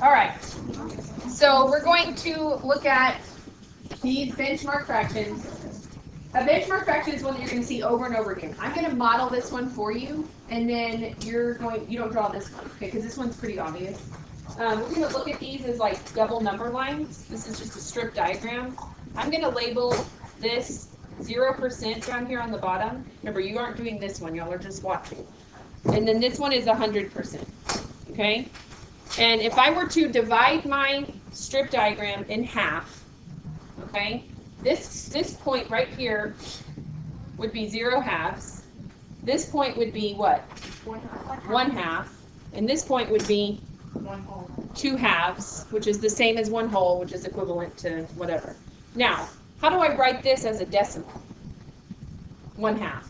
All right. So we're going to look at these benchmark fractions. A benchmark fraction is one that you're going to see over and over again. I'm going to model this one for you, and then you don't draw this one, okay, because this one's pretty obvious. We're going to look at these as like double number lines. This is just a strip diagram. I'm going to label this 0% down here on the bottom. Remember, you aren't doing this one. Y'all are just watching. And then this one is 100%, okay? And if I were to divide my strip diagram in half, okay, this point right here would be 0 halves. This point would be what? 1 half. And this point would be 2 halves, which is the same as 1 whole, which is equivalent to whatever. Now, how do I write this as a decimal? 1 half.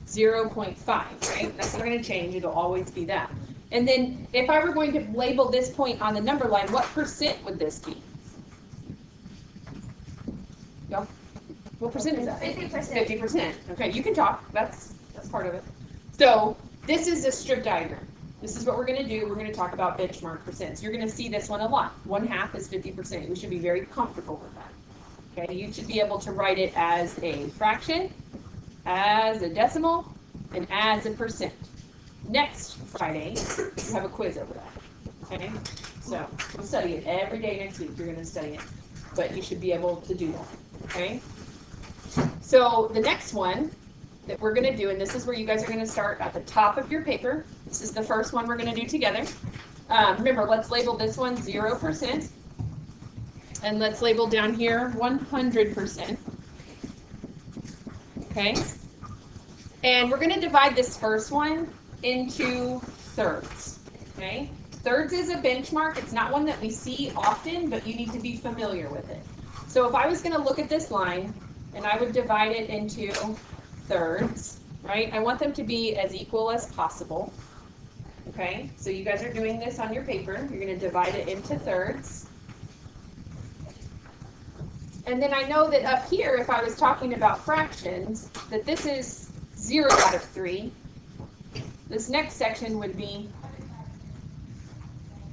0.5, right? That's not going to change. It'll always be that. And then if I were going to label this point on the number line, what percent would this be? No? What percent is that? 50%. 50%. Okay, you can talk. That's part of it. So this is a strip diagram. This is what we're going to do. We're going to talk about benchmark percents. You're going to see this one a lot. 1 half is 50%. We should be very comfortable with that. Okay, you should be able to write it as a fraction, as a decimal, and as a percent. Next Friday, we have a quiz over that. Okay, so we'll study it every day next week. You're going to study it, but you should be able to do that. Okay, so the next one that we're going to do, and this is where you guys are going to start at the top of your paper. This is the first one we're going to do together. Remember, let's label this one 0%, and let's label down here 100%. Okay, and we're going to divide this first one into thirds. Okay, thirds is a benchmark. It's not one that we see often, but you need to be familiar with it. So if I was going to look at this line and I would divide it into thirds, right? I want them to be as equal as possible. Okay, so you guys are doing this on your paper. You're going to divide it into thirds. And then I know that up here, if I was talking about fractions, that this is 0 out of 3. This next section would be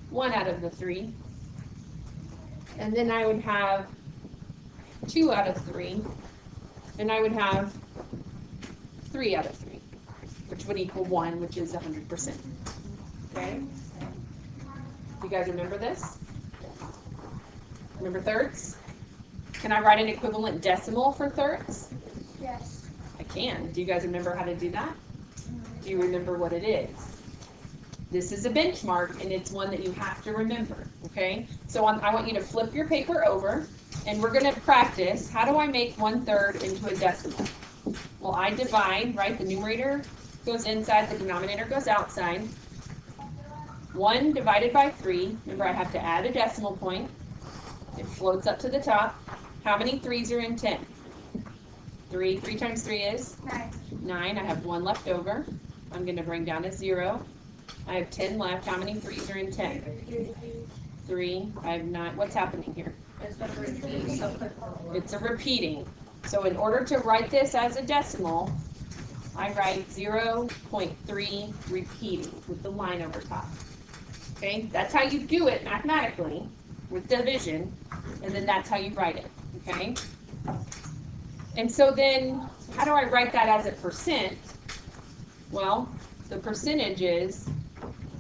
1 out of the 3. And then I would have 2 out of 3. And I would have 3 out of 3, which would equal 1, which is 100%. Okay? You guys remember this? Remember thirds? Can I write an equivalent decimal for thirds? Yes. I can. Do you guys remember how to do that? Do you remember what it is? This is a benchmark, and it's one that you have to remember, okay? So I want you to flip your paper over, and we're going to practice, how do I make 1/3 into a decimal? Well, I divide, right? The numerator goes inside, the denominator goes outside. 1 divided by 3, remember I have to add a decimal point. It floats up to the top. How many 3's are in 10? 3. 3 times 3 is? 9. I have 1 left over. I'm going to bring down a 0. I have 10 left. How many 3's are in 10? 3. I have 9. What's happening here? It's a repeating. So in order to write this as a decimal, I write 0.3 repeating with the line over top. Okay? That's how you do it mathematically with division, and then that's how you write it. Okay? And so then, how do I write that as a percent? Well, the percentage is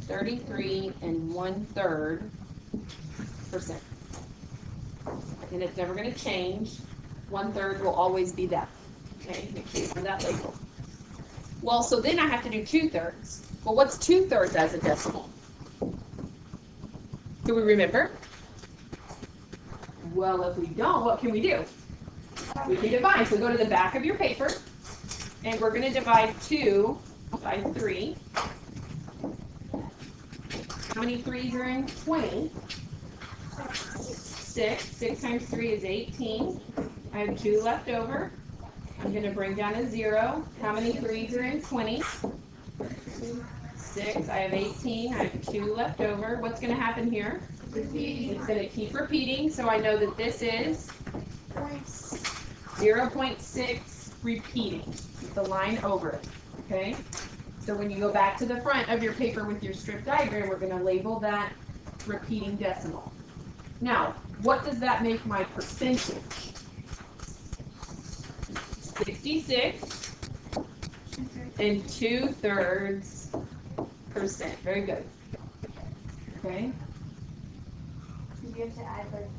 33 1/3%. And it's never going to change. 1/3 will always be that. Okay, make sure you have that label. Well, so then I have to do 2/3. Well, what's 2/3 as a decimal? Do we remember? Well, if we don't, what can we do? We can divide. So go to the back of your paper, and we're going to divide 2 by 3. How many 3's are in 20? 6. 6 times 3 is 18. I have 2 left over. I'm going to bring down a 0. How many 3's are in 20? 6. I have 18. I have 2 left over. What's going to happen here? It's going to keep repeating, so I know that this is 0.6 repeating with the line over it. Okay? So when you go back to the front of your paper with your strip diagram, we're going to label that repeating decimal. Now, what does that make my percentage? 66 and 2/3%. Very good. Okay. You have to add like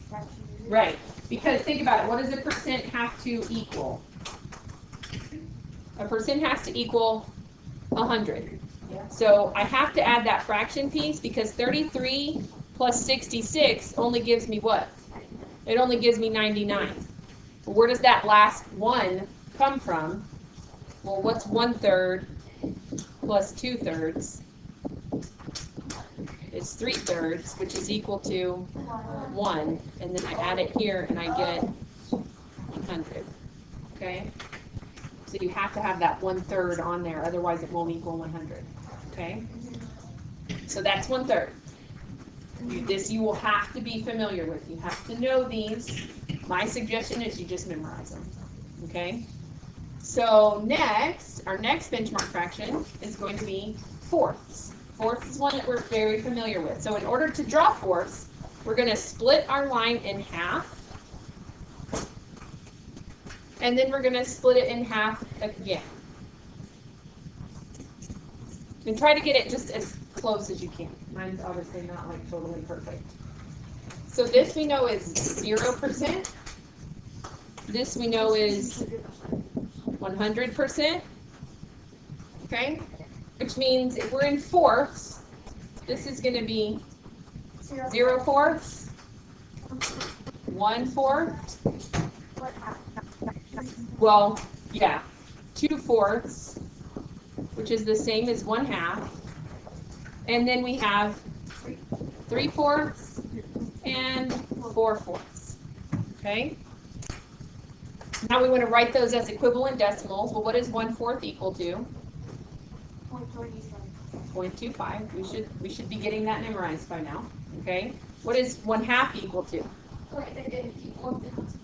fractions. Right. Because think about it. What does a percent have to equal? A percent has to equal 100. Yeah. So I have to add that fraction piece because 33 plus 66 only gives me what? It only gives me 99. But where does that last one come from? Well, what's 1/3 plus 2/3? It's 3/3, which is equal to 1. And then I add it here and I get 100. Okay? So you have to have that 1/3 on there, otherwise it won't equal 100. Okay? So that's 1/3. This you will have to be familiar with. You have to know these. My suggestion is you just memorize them. Okay? So next, our next benchmark fraction is going to be fourths. Fourths is one that we're very familiar with. So in order to draw fourths, we're going to split our line in half. And then we're going to split it in half again. And try to get it just as close as you can. Mine's obviously not like totally perfect. So this we know is 0%. This we know is 100%. Okay? Which means if we're in fourths, this is going to be 0/4, 1/4. Well, yeah, 2/4, which is the same as 1/2. And then we have 3/4 and 4/4. Okay? Now we want to write those as equivalent decimals. Well, what is 1/4 equal to? 0.25. We should be getting that memorized by now. Okay? What is 1/2 equal to?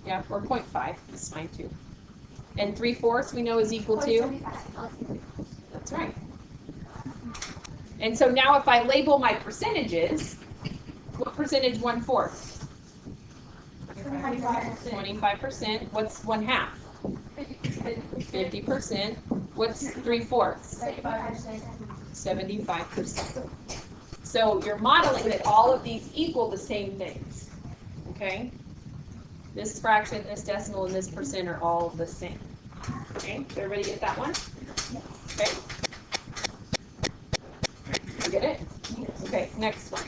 Yeah, or 0.5. That's fine too. And 3/4 we know is equal to? That's right. And so now if I label my percentages, what percentage 1/4? 25%. What's 1/2? 50%. What's 3/4? 75%. So you're modeling that all of these equal the same things. Okay? This fraction, this decimal, and this percent are all the same. Okay? Did everybody get that one? Okay? You get it? Okay, next one.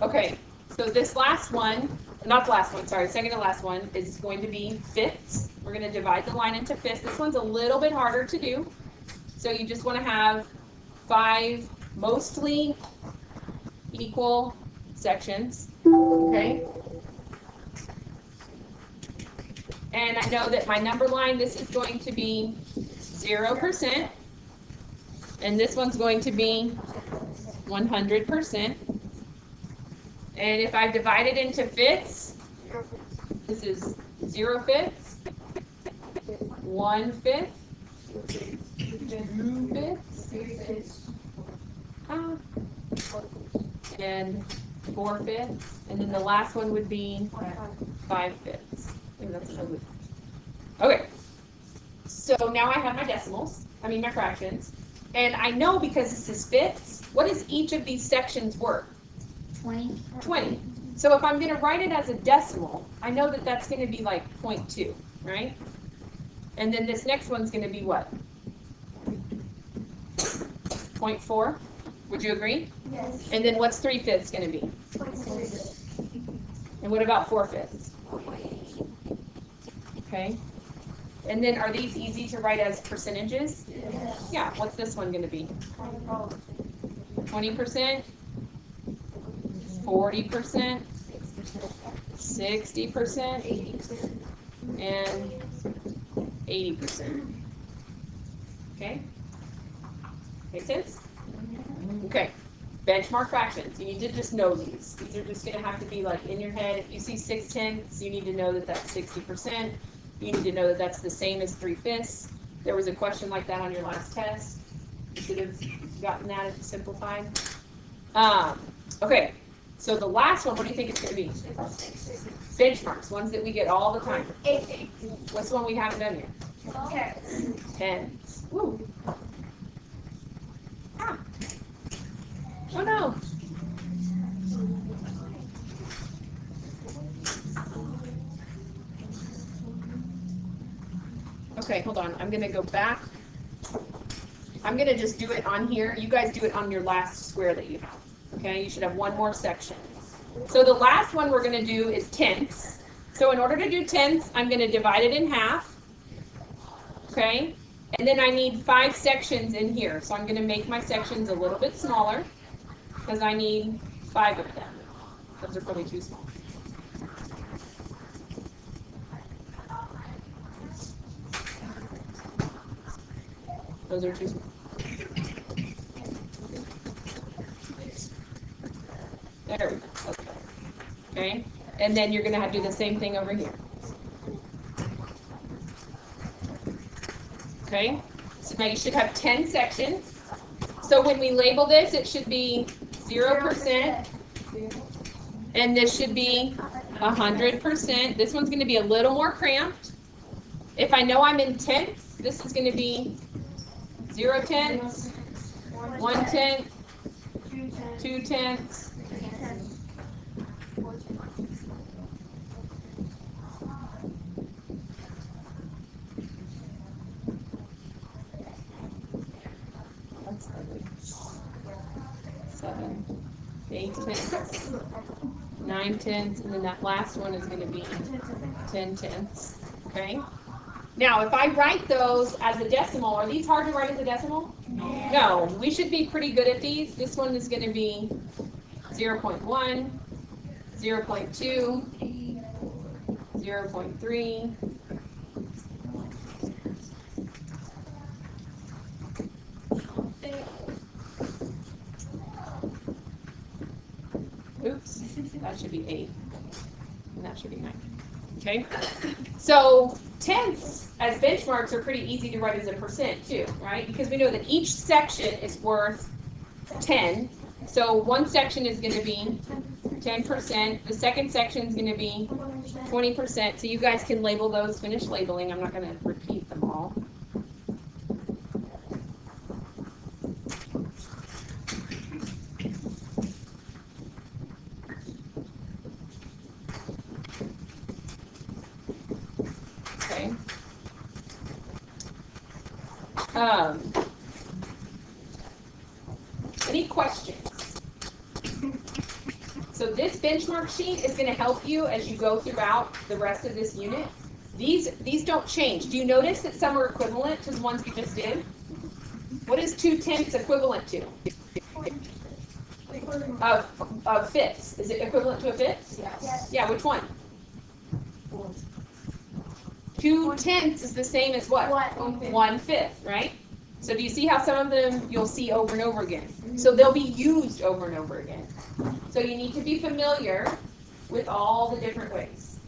Okay, so this last one, not the last one, sorry, second to last one is going to be fifths. We're going to divide the line into fifths. This one's a little bit harder to do. So you just want to have 5 mostly equal sections. Okay? And I know that my number line, this is going to be 0%. And this one's going to be 100%. And if I divide it into fifths, this is 0/5, 1/5, 2/5, and 4/5, and then the last one would be 5/5. Maybe that's another. Okay, so now I have my decimals, my fractions, and I know because this is fifths, what is each of these sections worth? 20. So if I'm going to write it as a decimal, I know that that's going to be like 0.2, right? And then this next one's going to be what? 0.4. Would you agree? Yes. And then what's 3/5 going to be? 0.6. And what about 4/5? Okay. And then are these easy to write as percentages? Yes. Yeah. What's this one going to be? 20%? 40%? 60%? And 80%. Okay? Make sense? Okay. Benchmark fractions. You need to just know these. These are just going to have to be like in your head. If you see 6/10, you need to know that that's 60%. You need to know that that's the same as 3/5. There was a question like that on your last test. should have gotten that as simplified. Okay, so the last one, what do you think it's going to be? Benchmarks, ones that we get all the time. What's the one we haven't done yet? Tens. Woo. Ah. Oh no. Okay, hold on. I'm going to go back. I'm going to just do it on here. You guys do it on your last square that you have. Okay, you should have one more section. So the last one we're going to do is tenths. So in order to do tenths, I'm going to divide it in half. Okay, and then I need 5 sections in here. So I'm going to make my sections a little bit smaller because I need 5 of them. Those are probably too small. Those are too small. There we go. Okay. And then you're going to do the same thing over here. Okay. So now you should have 10 sections. So when we label this, it should be 0%. And this should be 100%. This one's going to be a little more cramped. If I know I'm in tenths, this is going to be 0 tenths, 1 tenth, 2 tenths. That's ugly. 7, 8 tenths, 9 tenths, and then that last one is going to be 10 tenths. Okay. Now, if I write those as a decimal, are these hard to write as a decimal? No, we should be pretty good at these. This one is going to be 0.1, 0.2, 0.3. Oops, that should be 8, and that should be 9. Okay, so tenths as benchmarks are pretty easy to write as a percent too, right? Because we know that each section is worth 10. So one section is going to be 10%. The second section is going to be 20%. So you guys can label those, finish labeling. I'm not going to repeat them all. Okay. Any questions? So this benchmark sheet is going to help you as you go throughout the rest of this unit. These don't change. Do you notice that some are equivalent to the ones we just did? What is 2 tenths equivalent to? Of fifths. Is it equivalent to a fifth? Yes. Yeah, which one? 2 tenths is the same as what? 1/5, right? So do you see how some of them you'll see over and over again? So they'll be used over and over again. So you need to be familiar with all the different ways.